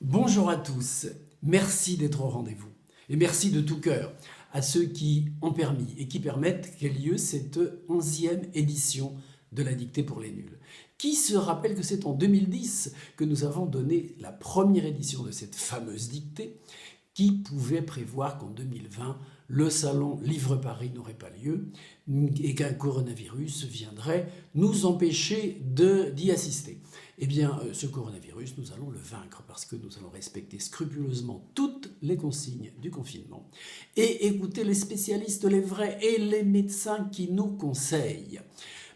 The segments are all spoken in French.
Bonjour à tous, merci d'être au rendez-vous et merci de tout cœur à ceux qui ont permis et qui permettent qu'ait lieu cette 11e édition de la dictée pour les nuls. Qui se rappelle que c'est en 2010 que nous avons donné la première édition de cette fameuse dictée qui pouvait prévoir qu'en 2020, le salon Livre Paris n'aurait pas lieu et qu'un coronavirus viendrait nous empêcher d'y assister. Eh bien, ce coronavirus, nous allons le vaincre parce que nous allons respecter scrupuleusement toutes les consignes du confinement et écouter les spécialistes, les vrais et les médecins qui nous conseillent.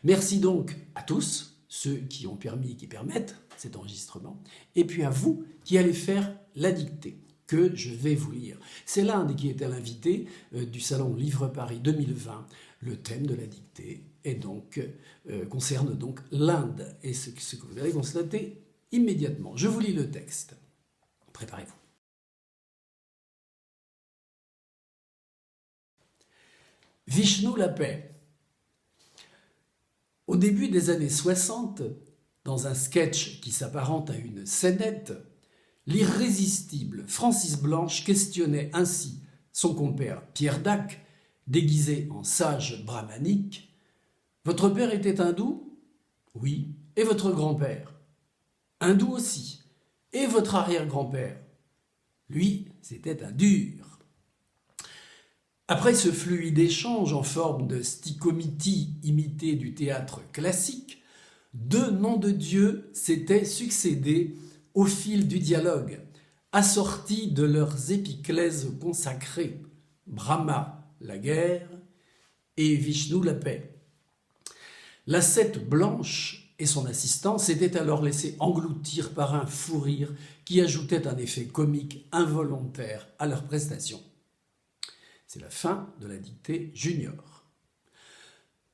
Merci donc à tous, ceux qui ont permis et qui permettent cet enregistrement, et puis à vous qui allez faire la dictée que je vais vous lire. C'est l'Inde qui était l'invité du Salon Livre Paris 2020. Le thème de la dictée concerne donc l'Inde. Et ce que vous allez constater immédiatement. Je vous lis le texte. Préparez-vous. Vishnu la paix. Au début des années 60, dans un sketch qui s'apparente à une scénette, l'irrésistible Francis Blanche questionnait ainsi son compère Pierre Dac, déguisé en sage brahmanique. « Votre père était hindou ? Oui. Et votre grand-père ? Hindou aussi. Et votre arrière-grand-père ? Lui, c'était un dur. » Après ce fluide échange en forme de stichomitie imité du théâtre classique, deux noms de Dieu s'étaient succédés au fil du dialogue, assortis de leurs épiclèses consacrées, Brahma, la guerre, et Vishnu, la paix. L'ascète Blanche et son assistant s'étaient alors laissés engloutir par un fou rire qui ajoutait un effet comique involontaire à leur prestation. C'est la fin de la dictée junior.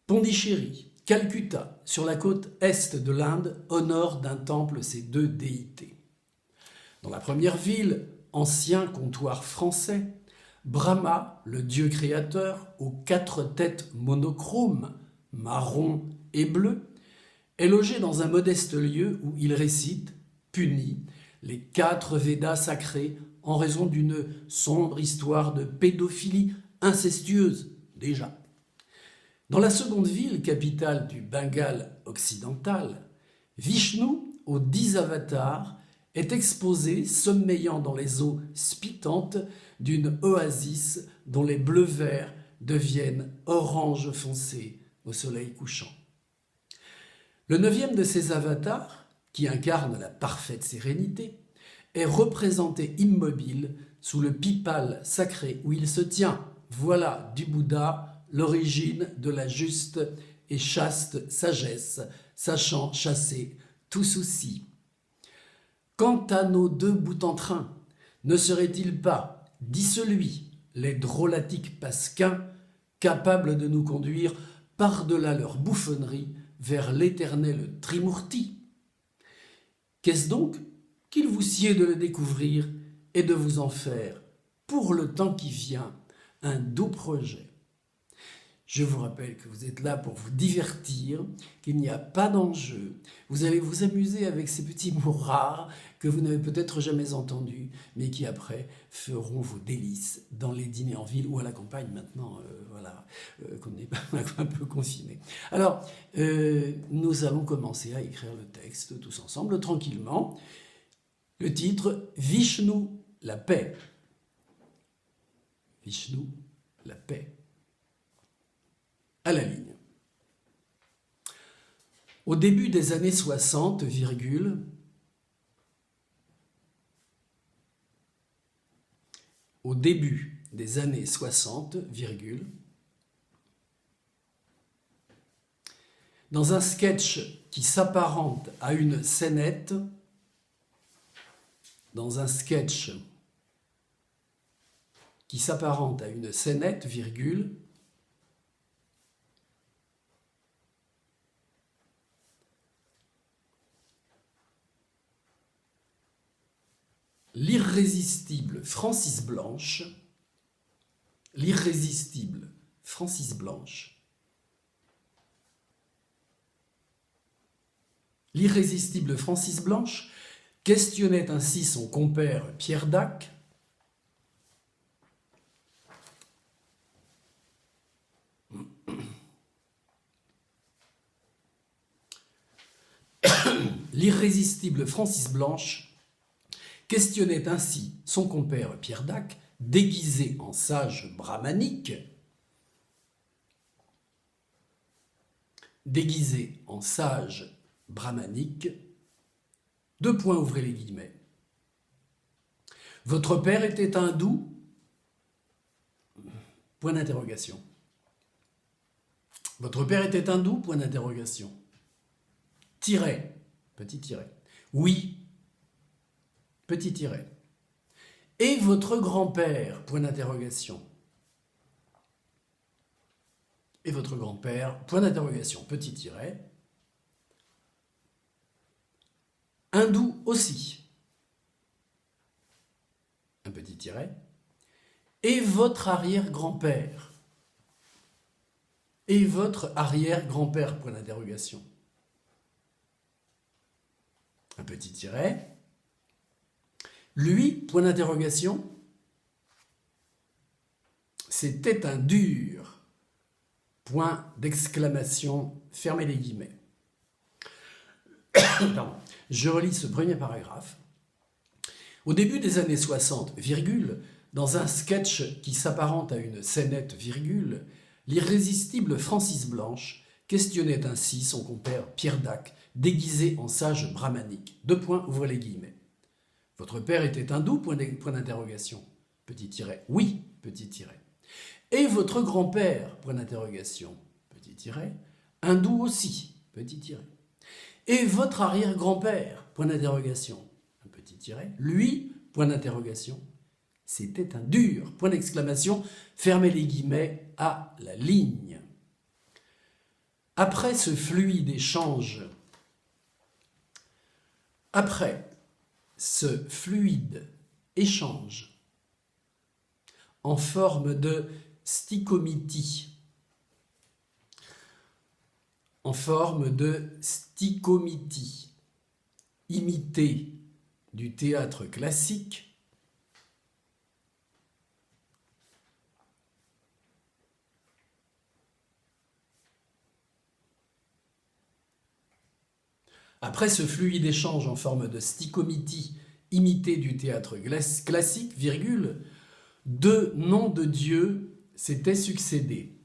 Pondichéry, Calcutta, sur la côte est de l'Inde, honore d'un temple ces deux déités. Dans la première ville, ancien comptoir français, Brahma, le dieu créateur, aux 4 têtes monochromes, marron et bleu, est logé dans un modeste lieu où il récite, puni, les 4 Védas sacrés en raison d'une sombre histoire de pédophilie incestueuse, déjà. Dans la seconde ville, capitale du Bengale occidental, Vishnu, aux 10 avatars, est exposé sommeillant dans les eaux spitantes d'une oasis dont les bleus-verts deviennent orange foncé au soleil couchant. Le 9e de ces avatars, qui incarne la parfaite sérénité, est représenté immobile sous le pipal sacré où il se tient. Voilà du Bouddha l'origine de la juste et chaste sagesse, sachant chasser tout souci. Quant à nos 2 bouts en train, ne seraient-ils pas, dit celui, les drôlatiques pasquins, capables de nous conduire par-delà leur bouffonnerie vers l'éternel Trimurti ? Qu'est-ce donc qu'il vous sied de le découvrir et de vous en faire, pour le temps qui vient, un doux projet. Je vous rappelle que vous êtes là pour vous divertir, qu'il n'y a pas d'enjeu. Vous allez vous amuser avec ces petits mots rares que vous n'avez peut-être jamais entendus, mais qui après feront vos délices dans les dîners en ville ou à la campagne maintenant, qu'on est un peu confiné. Alors, nous allons commencer à écrire le texte tous ensemble, tranquillement. Le titre, Vishnu, la paix. Vishnu, la paix. À la ligne. Au début des années 60, au début des années 60, dans un sketch qui s'apparente à une scénette, l'irrésistible Francis Blanche questionnait ainsi son compère Pierre Dac. L'irrésistible Francis Blanche questionnait ainsi son compère Pierre Dac, déguisé en sage brahmanique, déguisé en sage brahmanique, deux points, ouvrez les guillemets. Votre père était hindou? Point d'interrogation. Votre père était hindou? Point d'interrogation. Tiret, petit tiret. Oui, petit tiret. Et votre grand-père? Point d'interrogation. Et votre grand-père? Point d'interrogation, petit tiret. Hindou aussi. Un petit tiret. Et votre arrière-grand-père? Et votre arrière-grand-père? Point d'interrogation. Un petit tiret. Lui, point d'interrogation, c'était un dur. Point d'exclamation, fermez les guillemets. Pardon. Je relis ce premier paragraphe. Au début des années 60, virgule, dans un sketch qui s'apparente à une scénette, virgule, l'irrésistible Francis Blanche questionnait ainsi son compère Pierre Dac, déguisé en sage brahmanique. Deux points, ouvrez les guillemets. Votre père était hindou? Point d'interrogation. Petit tiret. Oui, petit tiret. Et votre grand-père? Point d'interrogation. Petit tiret. Hindou aussi. Petit tiret. Et votre arrière-grand-père? Point d'interrogation. Un petit tiret. Lui? Point d'interrogation. C'était un dur. Point d'exclamation. Fermez les guillemets à la ligne. Après ce fluide échange, en forme de stichomitie, imitée du théâtre classique, après ce fluide échange en forme de stichomitie imité du théâtre classique, virgule, deux noms de Dieu s'étaient succédés.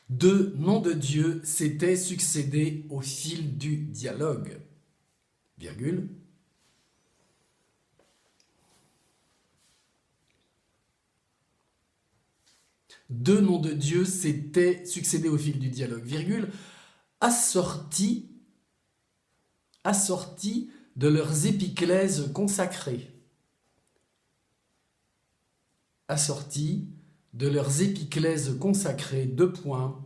Deux noms de Dieu s'étaient succédés au fil du dialogue, virgule. Deux noms de Dieu s'étaient succédés au fil du dialogue, virgule, assortis de leurs épiclèses consacrées. Assortis de leurs épiclèses consacrées, deux points.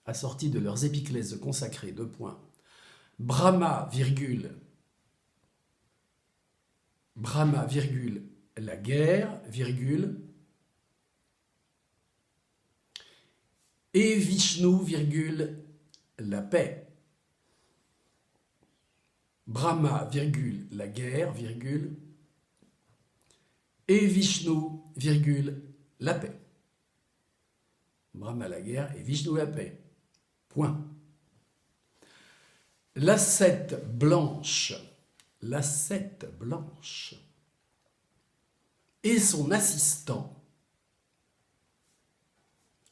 Assortis de leurs épiclèses consacrées, deux points. Brahma, virgule, la guerre, virgule, et Vishnu, virgule, la paix. Brahma, virgule, la guerre, virgule, et Vishnu, virgule, la paix. Brahma, la guerre, et Vishnu, la paix. Point. L'assette blanche, et son assistant,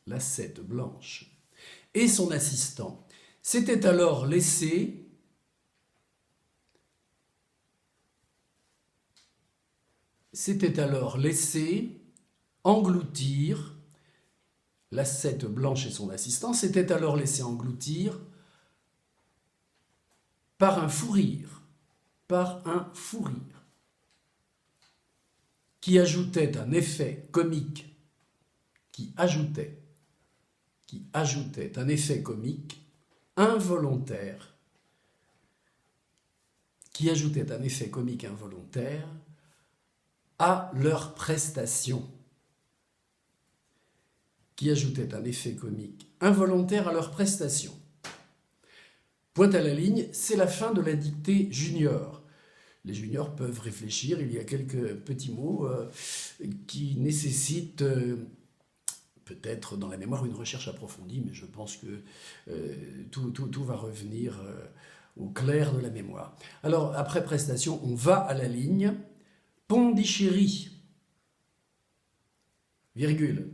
l'assette blanche, et son assistant s'étaient alors laissés engloutir, l'assette blanche et son assistant s'étaient alors laissés engloutir par un fou rire, qui ajoutait un effet comique, involontaire, à leur prestation. qui ajoutaient un effet comique involontaire à leurs prestations. Point à la ligne, c'est la fin de la dictée junior. Les juniors peuvent réfléchir, il y a quelques petits mots qui nécessitent peut-être dans la mémoire une recherche approfondie, mais je pense que tout va revenir au clair de la mémoire. Alors, après prestation, on va à la ligne. Pondichéry, virgule.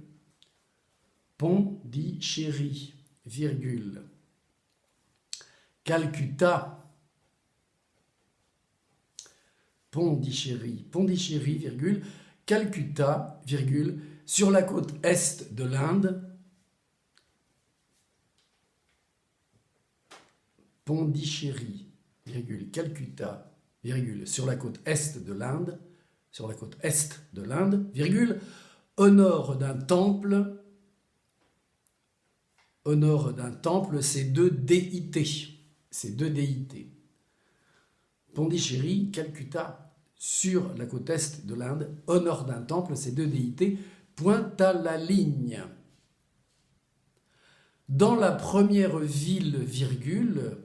Pondichéry, virgule. Calcutta, Pondichéry, virgule, Calcutta, virgule, sur la côte est de l'Inde, Pondichéry, virgule, Calcutta, virgule, sur la côte est de l'Inde, virgule, au nord d'un temple, ces deux déités. Pondichéry, Calcutta, sur la côte est de l'Inde, au nord d'un temple, ces deux déités, point à la ligne. Dans la première ville, virgule,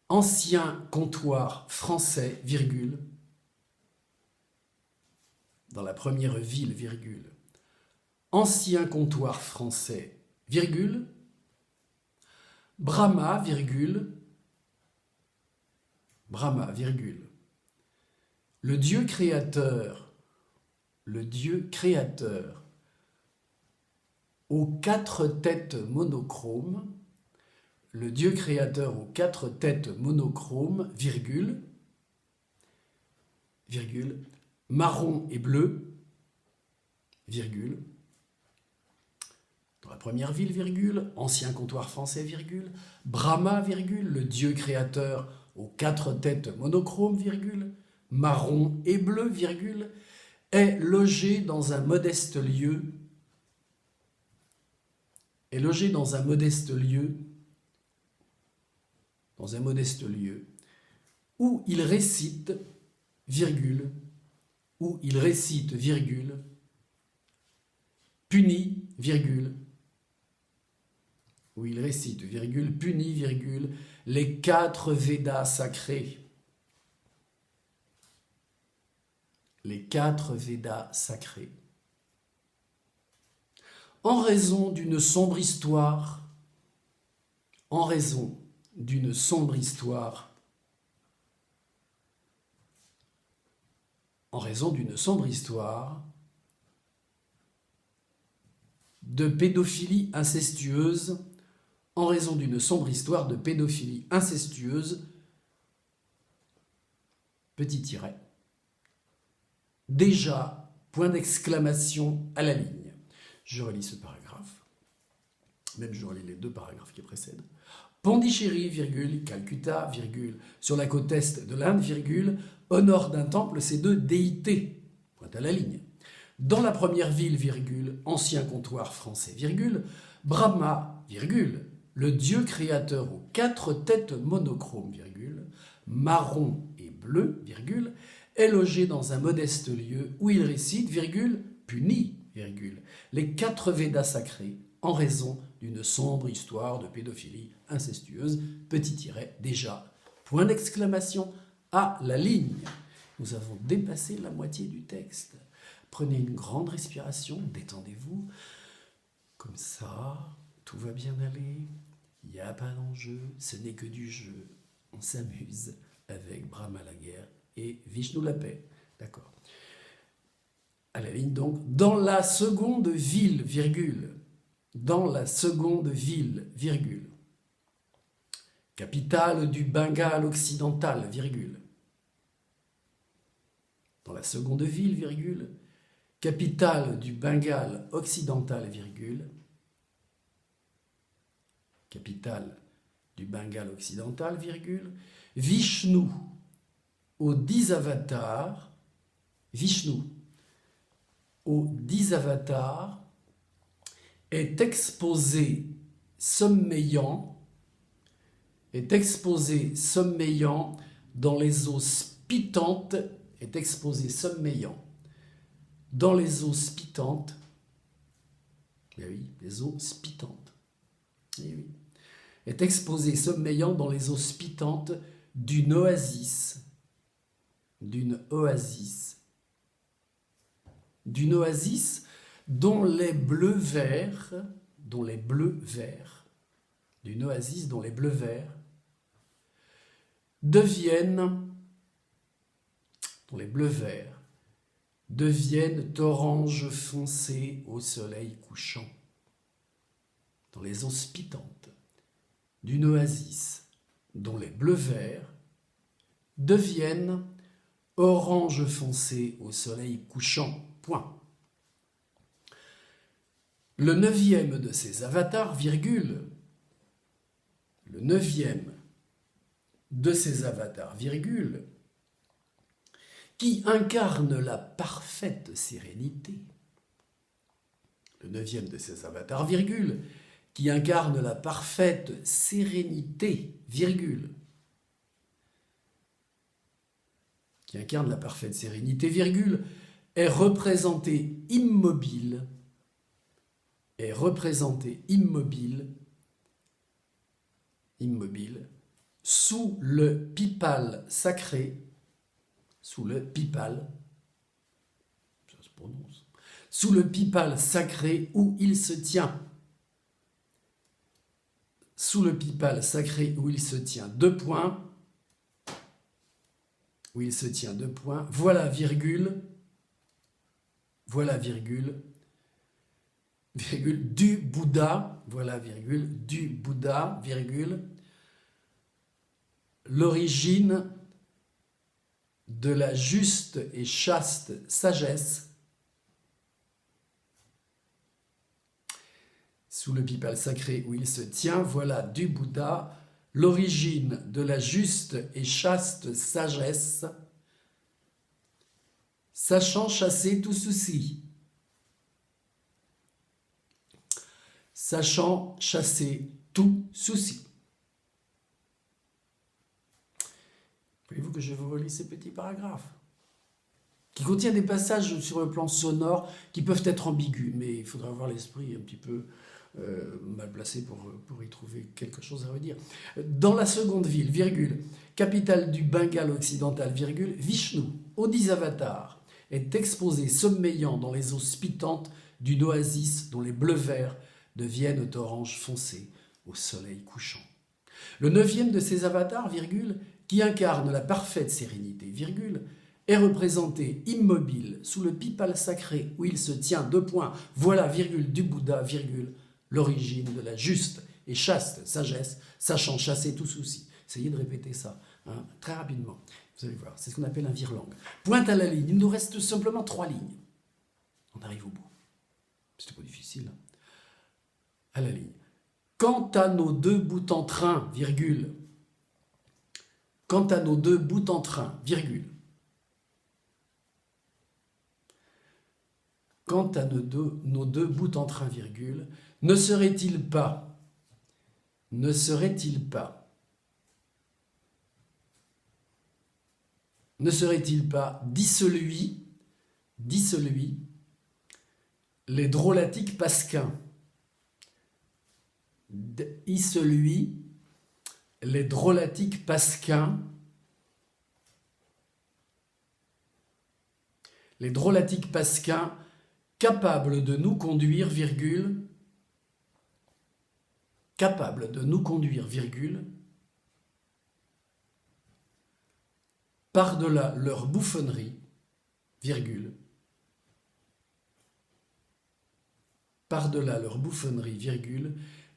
ancien comptoir français, virgule, dans la première ville, virgule, ancien comptoir français, virgule, Brahma, virgule, le Dieu créateur, aux quatre têtes monochromes, virgule, marron et bleu, virgule, dans la première ville, virgule, ancien comptoir français, virgule, Brahma, virgule, le Dieu créateur aux quatre têtes monochromes, virgule, marron et bleu, virgule, est logé dans un modeste lieu, où il récite, virgule, puni, virgule, les quatre Védas sacrés. En raison d'une sombre histoire, de pédophilie incestueuse, petit tiret, déjà, point d'exclamation à la ligne. Je relis ce paragraphe, même je relis les deux paragraphes qui précèdent. Pondichéry, virgule, Calcutta, virgule, sur la côte est de l'Inde, virgule, au nord d'un temple, ces deux déités, point à la ligne. Dans la première ville, virgule, ancien comptoir français, virgule, Brahma, virgule, le Dieu créateur aux quatre têtes monochromes, virgule, marron et bleu, virgule, est logé dans un modeste lieu où il récite, virgule, puni, virgule, les quatre Védas sacrés en raison d'une sombre histoire de pédophilie incestueuse, petit tiret, déjà, point d'exclamation à la ligne. Nous avons dépassé la moitié du texte. Prenez une grande respiration, détendez-vous. Comme ça, tout va bien aller. Il n'y a pas d'enjeu, ce n'est que du jeu. On s'amuse avec Brahma la guerre et Vishnu la paix. D'accord. À la ligne donc, dans la seconde ville, virgule, capitale du Bengale occidental, virgule, dans la seconde ville, virgule, capitale du Bengale occidental, virgule, Vishnu aux 10 avatars, est exposé sommeillant dans les eaux pitante est exposé sommeillant dans les eaux spitantes. Eh oui, les eaux spitantes. Eh oui. Est exposé sommeillant dans les eaux spitantes d'une oasis. D'une oasis dont les bleus verts, d'une oasis dont les bleus verts deviennent orange foncé au soleil couchant. Dans les eaux spitantes d'une oasis dont les bleus verts deviennent orange foncé au soleil couchant. Point. Le neuvième de ces avatars, virgule, qui incarne la parfaite sérénité. Le neuvième de ces avatars, virgule, qui incarne la parfaite sérénité, virgule. Qui incarne la parfaite sérénité, virgule, est représenté immobile, sous le pipal sacré, sous le pipal sacré où il se tient. Sous le pipal sacré où il se tient, deux points, voilà virgule, du Bouddha, virgule, l'origine de la juste et chaste sagesse. Sous le pipal sacré où il se tient, voilà du Bouddha, l'origine de la juste et chaste sagesse, sachant chasser tout souci. Voulez-vous que je vous relis ces petits paragraphes qui contiennent des passages sur le plan sonore qui peuvent être ambigus, mais il faudra avoir l'esprit un petit peu mal placé pour y trouver quelque chose à redire. Dans la seconde ville, virgule, capitale du Bengale occidental, virgule, Vishnu, Audis Avatar, est exposé sommeillant dans les eaux spitantes d'une oasis dont les bleus verts deviennent orange foncé au soleil couchant. Le neuvième de ces avatars, virgule, qui incarne la parfaite sérénité, virgule, est représenté immobile sous le pipal sacré où il se tient, deux points, voilà, virgule, du Bouddha, virgule, l'origine de la juste et chaste sagesse, sachant chasser tout souci. Essayez de répéter ça, très rapidement. Vous allez voir, c'est ce qu'on appelle un virelangue. Pointe à la ligne, il nous reste simplement 3 lignes. On arrive au bout. C'était pas difficile. À la ligne. Quant à nos deux bouts en train, virgule. Quant à nos deux bouts en train, virgule. Quant à nos deux bouts en train, virgule, ne serait-il pas dissoluit les drôlatiques pasquins, capables de nous conduire, virgule, par-delà leur bouffonnerie, virgule,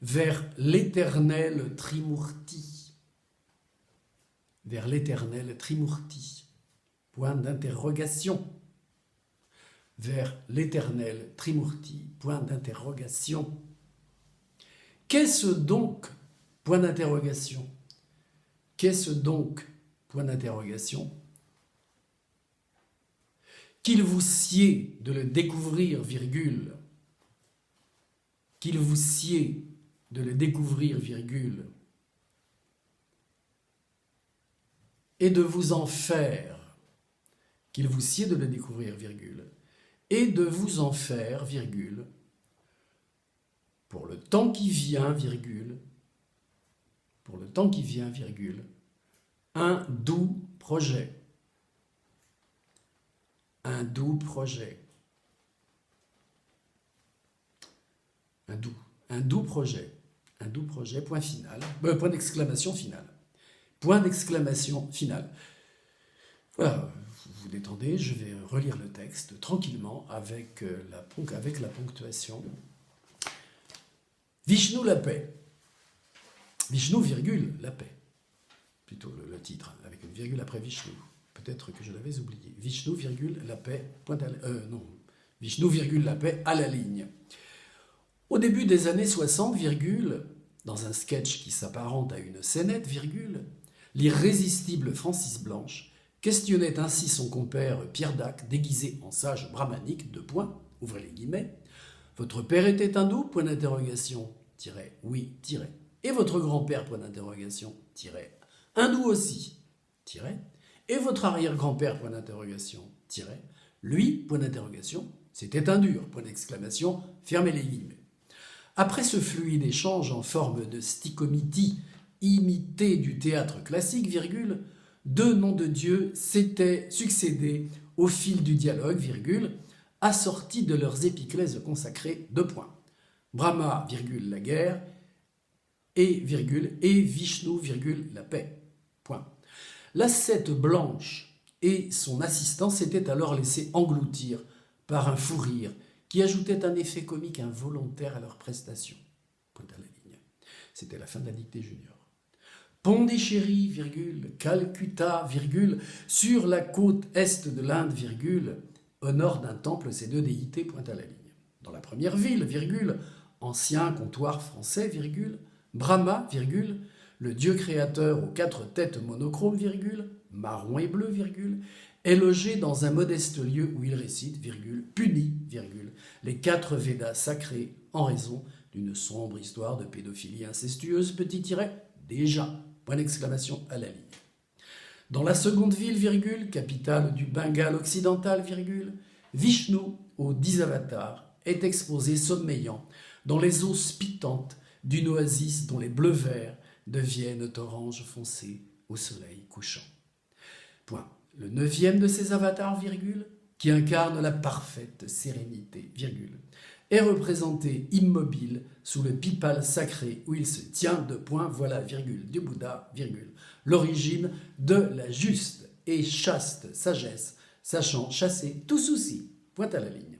vers l'éternel Trimurti. Point d'interrogation. Vers l'éternel Trimurti. Point d'interrogation. Qu'est-ce donc, point d'interrogation, qu'il vous sied de le découvrir, virgule, et de vous en faire qu'il vous sied de le découvrir, virgule, et de vous en faire, virgule, pour le temps qui vient, virgule, pour le temps qui vient, virgule, un doux projet. Un doux projet. Un doux projet. Un doux projet, point final. Point d'exclamation final. Point d'exclamation final. Voilà, vous vous détendez, je vais relire le texte tranquillement avec la ponctuation. Vishnu la paix. Vishnu, virgule, la paix. Plutôt le titre, avec une virgule après Vishnu. Peut-être que je l'avais oublié. Vishnu, virgule, la paix, non. Vishnu, virgule, la paix, à la ligne. Au début des années 60, virgule, dans un sketch qui s'apparente à une scénette, virgule, l'irrésistible Francis Blanche questionnait ainsi son compère Pierre Dac, déguisé en sage brahmanique, de point, ouvrez les guillemets. Votre père était hindou, point d'interrogation, tiret, oui, tiret. Et votre grand-père, point d'interrogation, tiret, hindou aussi, tiret. Et votre arrière-grand-père, point d'interrogation, tiret, lui, point d'interrogation, c'était un dur, point d'exclamation, fermez les guillemets. Après ce fluide échange en forme de stichomitie imité du théâtre classique, virgule, deux noms de Dieu s'étaient succédés au fil du dialogue, virgule, assortis de leurs épiclèses consacrées, deux points. Brahma, virgule, la guerre, et Vishnu, virgule, la paix. Point. L'ascète blanche et son assistant s'étaient alors laissés engloutir par un fou rire qui ajoutait un effet comique involontaire à leur prestation. Point à la ligne. C'était la fin de la dictée junior. Pondichéry, virgule, Calcutta, virgule, sur la côte est de l'Inde, virgule, au nord d'un temple, ces deux déités, point à la ligne. Dans la première ville, virgule, ancien comptoir français, virgule, Brahma, virgule, le dieu créateur aux quatre têtes monochromes, virgule, marron et bleu, virgule, est logé dans un modeste lieu où il récite, virgule, puni, virgule, les quatre Védas sacrés en raison d'une sombre histoire de pédophilie incestueuse, petit tiret, déjà, point d'exclamation à la ligne. Dans la seconde ville, virgule, capitale du Bengale occidental, virgule, Vishnu, aux 10 avatars, est exposé sommeillant dans les eaux spitantes d'une oasis dont les bleus verts deviennent orange foncé au soleil couchant. Point. Le 9e de ces avatars, virgule, qui incarne la parfaite sérénité, virgule, est représenté immobile sous le pipal sacré où il se tient, de point, voilà, virgule, du Bouddha, virgule, l'origine de la juste et chaste sagesse, sachant chasser tout souci, point à la ligne.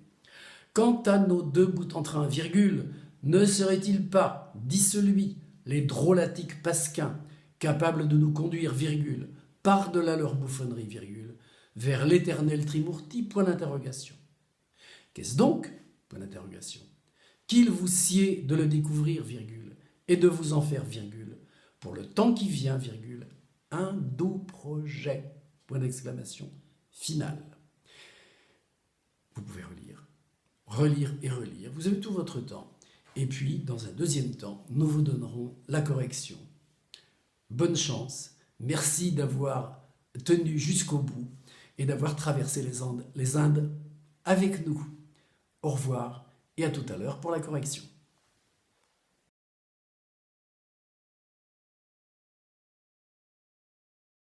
Quant à nos deux bouts en train, virgule, ne serait-il pas, dit celui, les drôlatiques pasquins, capables de nous conduire, virgule, par-delà leur bouffonnerie, virgule, vers l'éternel Trimurti, point d'interrogation. Qu'est-ce donc, point d'interrogation, qu'il vous sied de le découvrir, virgule, et de vous en faire, virgule, pour le temps qui vient, virgule, un doux projet, point d'exclamation, final. Vous pouvez relire et relire, vous avez tout votre temps. Et puis, dans un deuxième temps, nous vous donnerons la correction. Bonne chance, merci d'avoir tenu jusqu'au bout et d'avoir traversé les Indes avec nous. Au revoir et à tout à l'heure pour la correction.